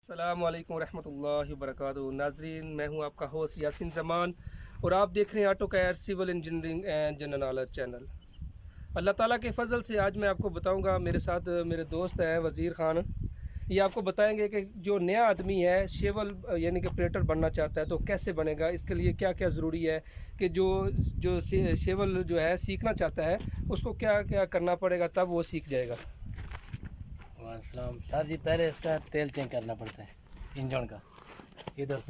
अस्सलाम वालेकुम रहमतुल्लाहि व बरकातुहू। नाज़रीन, मैं हूं आपका होस्ट यासीन ज़मान और आप देख रहे हैं AutoCAD civil engineering and general knowledge channel. अल्लाह ताला के फ़ज़ल से आज मैं आपको बताऊंगा, मेरे साथ मेरे दोस्त हैं वज़ीर ख़ान। ये आपको बताएंगे कि जो नया आदमी है शेवल यानी कि ऑपरेटर बनना चाहता है तो कैसे बनेगा, इसके लिए क्या क्या ज़रूरी है कि जो जो शेवल जो है सीखना चाहता है उसको क्या क्या करना पड़ेगा, तब वो सीख जाएगा। वालेकुम सर जी, पहले इसका तेल चेंज करना पड़ता है इंजन का। इधर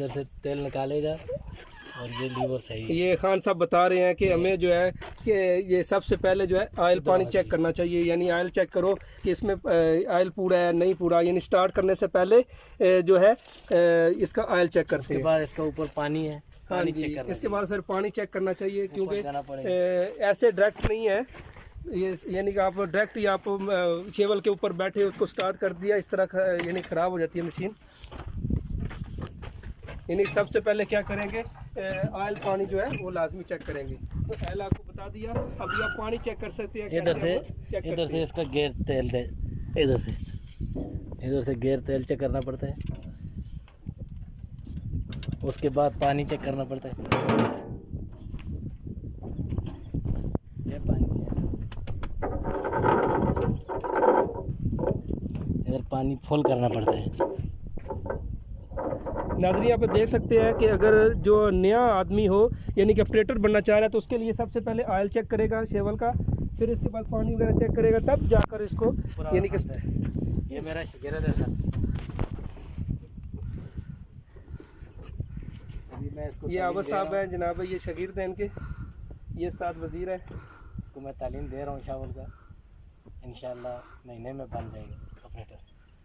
से तेल निकालेगा और ये लीवर सही है। ये खान साहब बता रहे हैं कि हमें जो है कि ये सबसे पहले जो है ऑयल पानी चेक करना चाहिए, यानी ऑयल चेक करो कि इसमें ऑयल पूरा है नहीं पूरा, यानी स्टार्ट करने से पहले जो है इसका ऑयल चेक करते हैं। उसके बाद इसका ऊपर पानी है, पानी चेक करना इसके बाद फिर पानी चेक करना चाहिए, क्योंकि चाहिए। ऐसे डायरेक्ट नहीं है ये, यानी कि आप डायरेक्ट ही आप शेवल के ऊपर बैठे उसको स्टार्ट कर दिया, इस तरह यानी ख़राब हो जाती है मशीन। यानी सबसे पहले क्या करेंगे, ऑयल पानी जो है वो लाजमी चेक करेंगे। तो ऑयल आपको बता दिया, अभी आप पानी चेक कर सकते हैं। इधर से इसका गेयर तेल दे, इधर से गेयर तेल चेक करना पड़ता है। उसके बाद पानी चेक करना पड़ता है। ये पानी है, इधर पानी फुल करना पड़ता है। नाज़रीन, यहाँ पे देख सकते हैं कि अगर जो नया आदमी हो यानी कि ऑपरेटर बनना चाह रहा है तो उसके लिए सबसे पहले ऑयल चेक करेगा शेवल का, फिर इसके बाद पानी वगैरह चेक करेगा, तब जाकर इसको यानी कि ये मेरा शागिर्द है सर। अभी मैं इसको ये आवाज़ साहब हैं जनाब, ये शागिर्द हैं इनके, ये उस्ताद वज़ीर है। इसको मैं तालीम दे रहा हूँ शावल का, इंशाल्लाह महीने में बन जाएगा ऑपरेटर।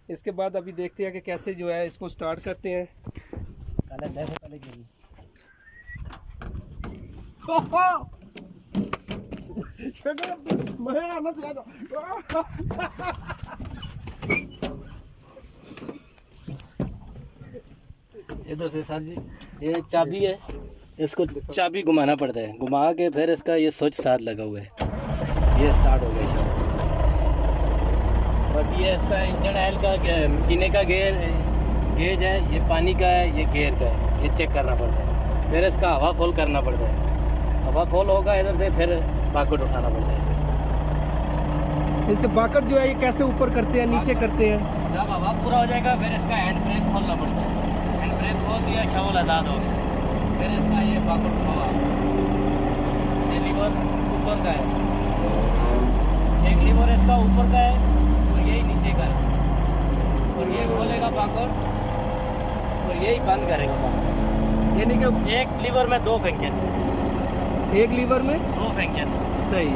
इसके बाद अभी देखते हैं कि कैसे जो है इसको स्टार्ट करते हैं। इधर से सर जी, ये चाबी है, इसको चाबी घुमाना पड़ता है, घुमा के फिर इसका ये स्विच साथ लगा हुआ है, ये स्टार्ट हो गया शायद। और ये इसका इंजन ऑयल का पीने का गेज है, ये पानी का है, ये गेयर का है, ये चेक करना पड़ता है। फिर इसका हवा फुल करना पड़ता है, हवा फुल होगा इधर से फिर बाकट उठाना पड़ता है। इसके बाकट जो है ये कैसे ऊपर करते हैं नीचे करते हैं? जब हवा पूरा हो जाएगा फिर इसका हैंड ब्रेक खोलना पड़ता है, हैंड ब्रेक खोल दिया शावल आज़ाद हो गया। फिर इसका ये बाकट खोला, ये लीवर ऊपर का है, एक लीवर इसका ऊपर का है और यही नीचे का है, और ये खोलेगा बाकट और यही बंद करेगा बाकट। यानी कि एक लीवर में 2 फंक्शन, एक लीवर में 2 फंक्शन, सही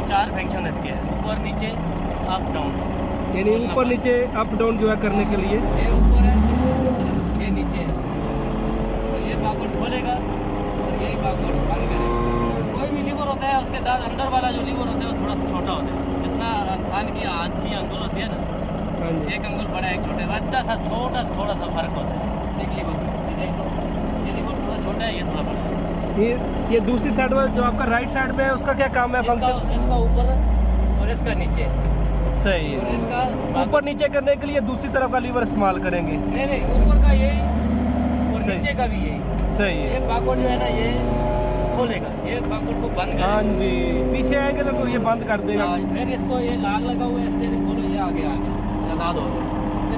4 फंक्शन इसके हैं, ऊपर नीचे अप डाउन, यानी ऊपर नीचे अप डाउन जो है करने के लिए। ये ऊपर है, ये नीचे है, तो ये बाकट खोलेगा और यही बाकट बंद करेगा। कोई भी लीवर होता है उसके साथ अंदर वाला जो लीवर होता है वो थोड़ा सा छोटा होता है, जितना इंसान की हाथ की अंगुल होती है ना, एक अंगुल बड़ा एक छोटे, अच्छा सा थोड़ा सा फर्क होता है एक लीवर में। ये देखो, ये लीवर थोड़ा छोटा है, ये थोड़ा बड़ा है। ये दूसरी साइड में जो आपका राइट साइड में है उसका क्या काम है फंक्शन? इसका ऊपर और इसका नीचे, सही है। और इसका ऊपर नीचे करने के लिए दूसरी तरफ का लीवर इस्तेमाल करेंगे। नहीं, ऊपर का यही और नीचे का भी यही। सही है। ये बाकट जो है ना ये खोलेगा, ये बाकट को बंद करेगा। हाँ जी, पीछे आएंगे तो ये बंद कर देगा। फिर इसको ये लाग लगा हुआ है, स्टीयरिंग खोलो, ये आगे आज़ाद हो गया।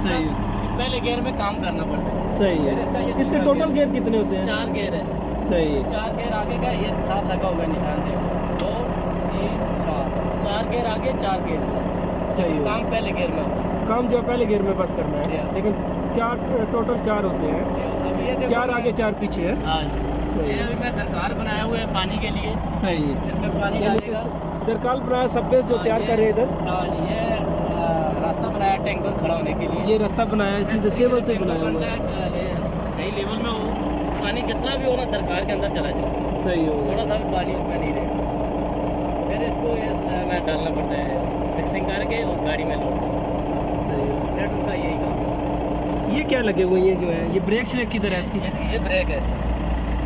सही है। पहले गियर में काम करना पड़ता है। सही है। इसके टोटल गियर कितने होते हैं? 4 गियर है। सही है। 4 गियर आगे का ये साथ लगा हुआ है, निशान से 2 3 4 गियर आगे, 4 गियर। सही है। काम पहले गियर में होता है, काम जो पहले गियर में बस करना है, लेकिन 4 टोटल 4 होते हैं, अब ये देखो 4 आगे 4 पीछे है। हाँ, सही ये है। अभी मैं दरकार बनाया हुआ है पानी के लिए। सही है। इसमें पानी डालेगा। दरकाल बनाया सब बेस जो तैयार कर रहे हैं इधर। हाँ, ये रास्ता बनाया टैंकर खड़ा होने के लिए। ये रास्ता बनाया इसी से शेवल से बनाया हुआ है। सही लेवल में हो, पानी जितना भी हो ना दरकार के अंदर चला जाए, सही हो। थोड़ा सा भी पानी उसमें नहीं रहेगा। फिर इसको ये डालना पड़ता है, मिक्सिंग करके और गाड़ी में लोड ऑपरेटर का यही काम। ये क्या लगे हुए हैं जो है, ये ब्रेक श्रेक किधर है इसकी? ये ब्रेक है,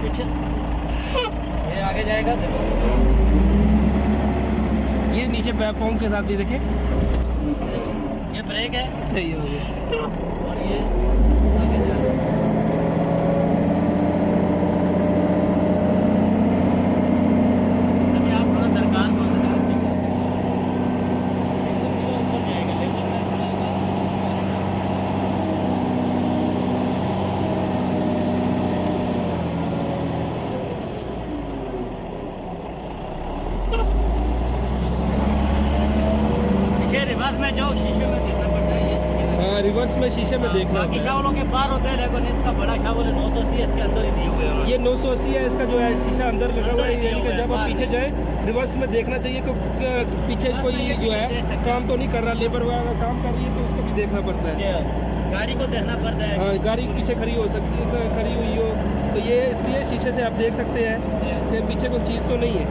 पीछे ये आगे जाएगा, देखो ये नीचे पाँव के साथ ये देखें, ये ब्रेक है सही हो गया। और ये आगे जा रहा है। अभी आप थोड़ा दरकार को दरकार चेक करते हैं। एकदम पूरा ऊपर जाएगा लेकिन मैं थोड़ा पीछे रिवर्स में जाओ, शीशे में देखना पड़ता है ये शीशे में। हाँ, रिवर्स में शीशे में देखना बाकी होता शावलों के पार होते हैं लेकिन इसका बड़ा शावल है 980 है, इसके अंदर ही दिए हुए हैं। है। ये 980 है, इसका जो है शीशा अंदर लगा हुआ है, अंदर ही यानी कि दिया जब हुआ आप है, पीछे जाए रिवर्स में देखना चाहिए कि पीछे रिवर्स कोई में ये जो पीछे है देख सकते हैं। काम तो नहीं कर रहा, लेबर वगैरह काम कर रही है तो उसको भी देखना पड़ता है। गाड़ी को देखना पड़ता है। हाँ, गाड़ी पीछे खड़ी हो सकती है, खड़ी हुई हो तो ये इसलिए शीशे से आप देख सकते हैं कि पीछे कोई चीज़ तो नहीं है।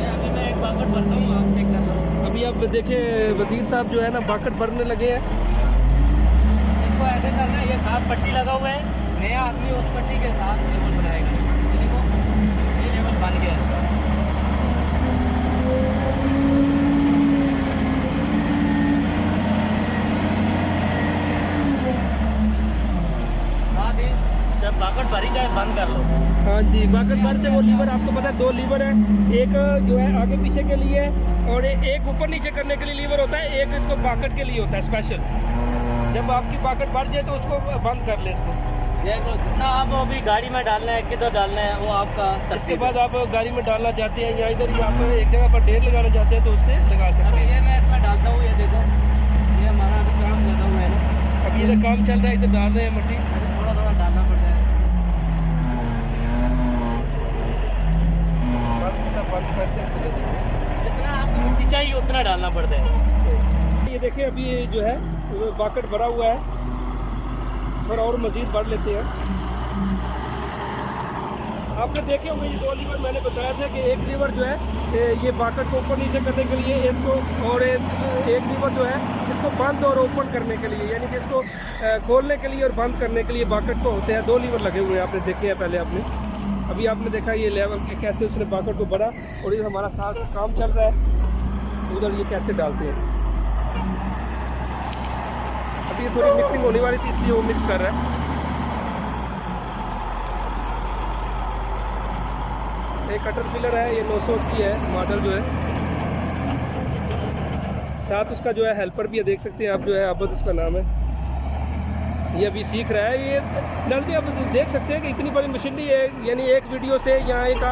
ये अभी मैं एक बाकट भरता हूँ, आप चेक कर लो। अभी आप देखें वजीर साहब जो है ना बाकट भरने लगे हैं। इसको ऐसे करना है, ये साथ पट्टी लगा हुआ है, नया आदमी उस पट्टी के साथ लेवल बनाएगा। ये देखो ये लेवल बन गया है। हाँ जी, जब बाकट भरी जाए बंद कर लो। हाँ जी, बाकट भर से वो लीवर आपको पता है 2 लीवर है, एक जो है आगे पीछे के लिए और एक ऊपर नीचे करने के लिए लीवर होता है, एक इसको बाकट के लिए होता है स्पेशल। जब आपकी बाकट भर जाए तो उसको बंद कर ले इसको। ये लो, जितना आप अभी गाड़ी में डालना है, किधर डालना है वो आपका इसके बाद आप गाड़ी में डालना चाहते हैं या इधर ही आप एक जगह पर ढेर लगाना चाहते हैं तो उससे लगा सकते अभी हैं। ये मैं इसमें डालता हूँ, ये देखो ये हमारा अभी काम लगा हुआ है ना। अभी इधर काम चल रहा है, इधर डाल रहे हैं मट्टी। थोड़ा थोड़ा डालना पड़ता है। बंद करके जितना आपको मिट्टी चाहिए उतना डालना पड़ता है। ये देखिए अभी ये जो है बाकट भरा हुआ है, पर और मज़ीद भर लेते हैं। आपने देखे होंगे ये 2 लीवर मैंने बताया था कि एक लीवर जो है ये बाकट को ऊपर नीचे करने के लिए इसको, और एक लीवर जो है इसको बंद और ओपन करने के लिए, यानी कि इसको खोलने के लिए और बंद करने के लिए बाकट को होते हैं। 2 लीवर लगे हुए हैं, आपने देखे हैं पहले आपने। अभी आपने देखा ये लेवल कैसे उसने बाकट को भरा और ये हमारा साथ काम चल रहा है, उधर ये कैसे डालते हैं। अभी थोड़ी मिक्सिंग होने वाली थी इसलिए वो मिक्स कर रहा है। एक कटर पिलर है, ये 980 है मॉडल जो है, साथ उसका जो है हेल्पर भी है, देख सकते हैं आप जो है अबद उसका नाम है। ये अभी सीख रहा है। ये जल्दी आप देख सकते हैं कि इतनी बड़ी मशीनरी है, यानी एक वीडियो से या एक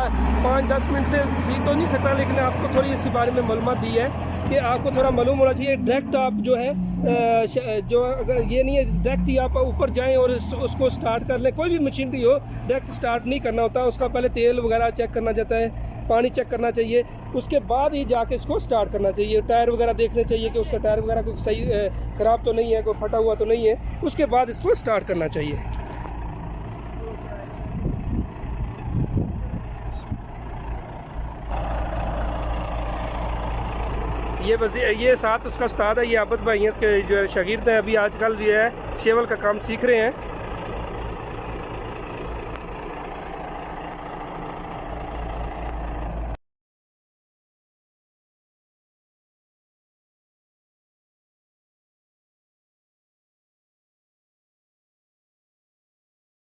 5-10 मिनट से सीख तो नहीं सकता, लेकिन आपको थोड़ी इसी बारे में मालूमात दी है कि आपको थोड़ा मालूम होना चाहिए। डायरेक्ट आप जो है जो अगर ये नहीं है डायरेक्ट ही आप ऊपर जाएं और उसको स्टार्ट कर लें। कोई भी मशीनरी हो डायरेक्ट स्टार्ट नहीं करना होता, उसका पहले तेल वगैरह चेक करना जाता है, पानी चेक करना चाहिए, उसके बाद ही जाके इसको स्टार्ट करना चाहिए। टायर वगैरह देखने चाहिए कि उसका टायर वगैरह कोई सही ख़राब तो नहीं है, कोई फटा हुआ तो नहीं है, उसके बाद इसको स्टार्ट करना चाहिए। ये साथ उसका उस्ताद है, ये आबद भाई हैं, इसके जो शागिर्द हैं, अभी आजकल जो है शेवल का काम सीख रहे हैं।